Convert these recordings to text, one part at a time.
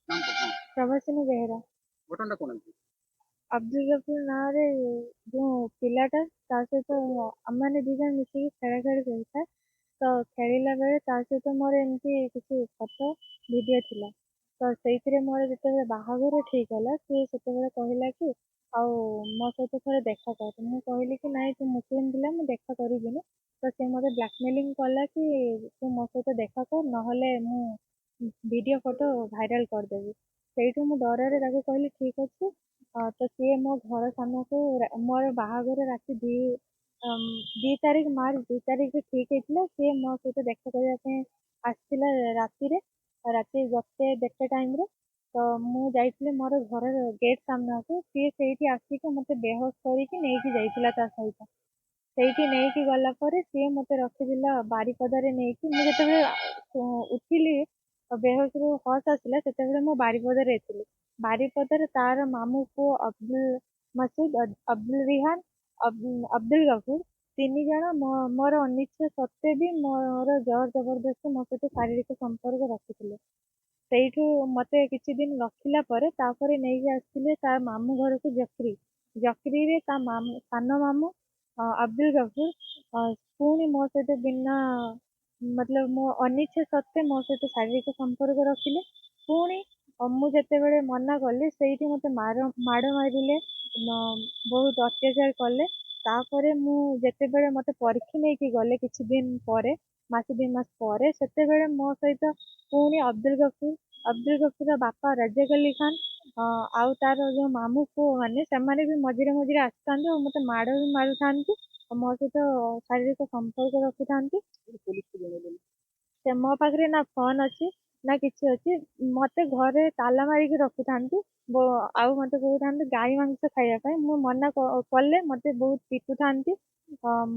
ନାମ କଣ? ହଁ। ପ୍ରଭାସିନୀ ବେହେରା। ଘଟଣାଟା କଣ ହେଇଛି? ଅବଦୁଲ ଗଫୁର ନାଁରେ ଯୋଉ ପିଲାଟା ତା ସହିତ ଆମମାନେ ଦି ଜଣ ମିଶିକି ଖେଳା ଖେଳି କରୁଥାଏ। ତ ଖେଳିଲା ବେଳେ ତା ସହିତ ମୋର ଏମିତି କିଛି ଫଟୋ ଭିଡ଼ିଓ ଥିଲା। ତ ସେଇଥିରେ ମୋର ଯେତେବେଳେ ବାହାଘର ଠିକ୍ ହେଲା ସିଏ ସେତେବେଳେ କହିଲା କି ଆଉ ମୋ ସହିତ ଥରେ ଦେଖା କର। ମୁଁ କହିଲି କି ନାଇଁ ତୁ ମୁସଲିମ୍ ପିଲା ମୁଁ ଦେଖା କରିବିନି। ତ ସେ ମୋତେ ବ୍ଲାକମେଲିଂ କଲା କି ତୁ ମୋ ସହିତ ଦେଖା କର ନହେଲେ ମୁଁ ଭିଡ଼ିଓ ଫଟୋ ଭାଇରାଲ୍ କରିଦେବି। ସେଇଠୁ ମୁଁ ଡରରେ ତାକୁ କହିଲି ଠିକ୍ ଅଛି। ତ ସିଏ ମୋ ଘର ସାମ୍ନାକୁ ମୋର ବାହାଘର ରାତି 2 ତାରିଖ ମାର୍ଚ୍ଚ 2 ତାରିଖରେ ଠିକ୍ ହେଇଥିଲା। ସିଏ ମୋ ସହିତ ଦେଖା କରିବା ପାଇଁ ଆସିଥିଲା ରାତିରେ, ରାତି 1-1:30 ଟାଇମ୍‌ରେ। ତ ମୁଁ ଯାଇଥିଲି ମୋର ଘରର ଗେଟ୍ ସାମ୍ନାକୁ। ସିଏ ସେଇଠି ଆସିକି ମୋତେ ବେହୋସ କରିକି ନେଇକି ଯାଇଥିଲା ତା ସହିତ। ସେଇଠି ନେଇକି ଗଲା ପରେ ସିଏ ମୋତେ ରଖିଥିଲା ବାରିପଦାରେ ନେଇକି। ମୁଁ ଯେତେବେଳେ ଉଠିଲି ବେହୋସରୁ ହୋସ୍ ଆସିଲା ସେତେବେଳେ ମୁଁ ବାରିପଦାରେ ଥିଲି। ବାରିପଦାରେ ତାର ମାମୁଁ ପୁଅ ଅବ୍ଦୁଲ ମସୁଦ, ଅବ୍ଦୁଲ ରିହାନ, ଅବ୍ଦୁଲ ଗଫୁର 3 ଜଣ ମୋର ଅନିଚ୍ଛା ସତ୍ତ୍ୱେ ବି ମୋର ଜୋର ଜବରଦସ୍ତି ମୋ ସହିତ ଶାରୀରିକ ସମ୍ପର୍କ ରଖିଥିଲେ। ସେଇଠୁ ମୋତେ କିଛି ଦିନ ରଖିଲା ପରେ ତାପରେ ନେଇକି ଆସିଥିଲେ ତା ମାମୁଁ ଘରକୁ ଜକ୍ରି। ଜକ୍ରିରେ ତା ସାନ ମାମୁଁ ଅବ୍ଦୁଲ ଗଫୁର ପୁଣି ମୋ ସହିତ ବିନା ମତଲବ ମୋ ଅନିଚ୍ଛା ସତ୍ତ୍ୱେ ମୋ ସହିତ ଶାରୀରିକ ସମ୍ପର୍କ ରଖିଲେ। ପୁଣି ମୁଁ ଯେତେବେଳେ ମନା କଲି ସେଇଠି ମୋତେ ମାଡ଼ ମାରିଲେ, ବହୁତ ଅତ୍ୟାଚାର କଲେ। ତାପରେ ମୁଁ ଯେତେବେଳେ ମୋତେ ପରୀକ୍ଷା ନେଇକି ଗଲେ କିଛି ଦିନ ପରେ, ମାସେ 2 ମାସ ପରେ, ସେତେବେଳେ ମୋ ସହିତ ପୁଣି ଅବ୍ଦୁଲ ଗଫୁରର ବାପା ରଜାକ୍ ଅଲି ଖାନ ଆଉ ତାର ଯୋଉ ମାମୁଁ ପୁଅମାନେ ସେମାନେ ବି ମଝିରେ ମଝିରେ ଆସିଥାନ୍ତି ଆଉ ମୋତେ ମାଡ଼ ବି ମାରୁଥାନ୍ତି ଆଉ ମୋ ସହିତ ଶାରୀରିକ ସମ୍ପର୍କ ରଖିଥାନ୍ତି। ପୋଲିସକୁ ଜଣେଇଲେନି? ସେ ମୋ ପାଖରେ ନା ଫୋନ୍ ଅଛି ନା କିଛି ଅଛି। ମୋତେ ଘରେ ତାଲା ମାରିକି ରଖିଥାନ୍ତି। ଆଉ ମୋତେ କହୁଥାନ୍ତି ଗାଈ ମାଂସ ଖାଇବା ପାଇଁ। ମୁଁ ମନା କଲେ ମୋତେ ବହୁତ ପିଟୁଥାନ୍ତି।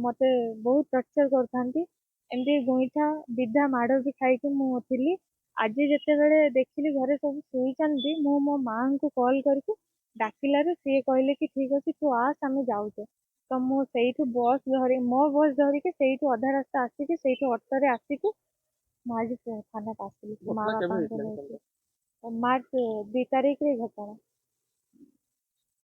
ମୋତେ ବହୁତ ଟର୍ଚର କରୁଥାନ୍ତି। ଏମିତି ଗୋଇଠା ବିଧା ମାଡ଼ ବି ଖାଇକି ମୁଁ ଥିଲି। ଆଜି ଯେତେବେଳେ ଦେଖିଲି ଘରେ ସବୁ ଶୋଇଛନ୍ତି ମୁଁ ମୋ ମାଆଙ୍କୁ କଲ୍ କରିକି ଡାକିଲାରୁ ସିଏ କହିଲେ କି ଠିକ୍ ଅଛି ତୁ ଆସ ଆମେ ଯାଉଛେ। ତ ମୁଁ ସେଇଠୁ ମୋ ବସ୍ ଧରିକି ସେଇଠୁ ଅଧା ରାସ୍ତା ଆସିକି ସେଇଠୁ ଅଟୋରେ ଆସିକି ମୁଁ ଆଜି ଥାନାକୁ ଆସିଲି ମା ଘଟଣା କେବେ ବାପାଙ୍କୁ ହେଇଥିଲା ନେଇକି। ସେତେବେଳେ? ମାର୍ଚ୍ଚ 2 ତାରିଖରେ ଘଟଣା।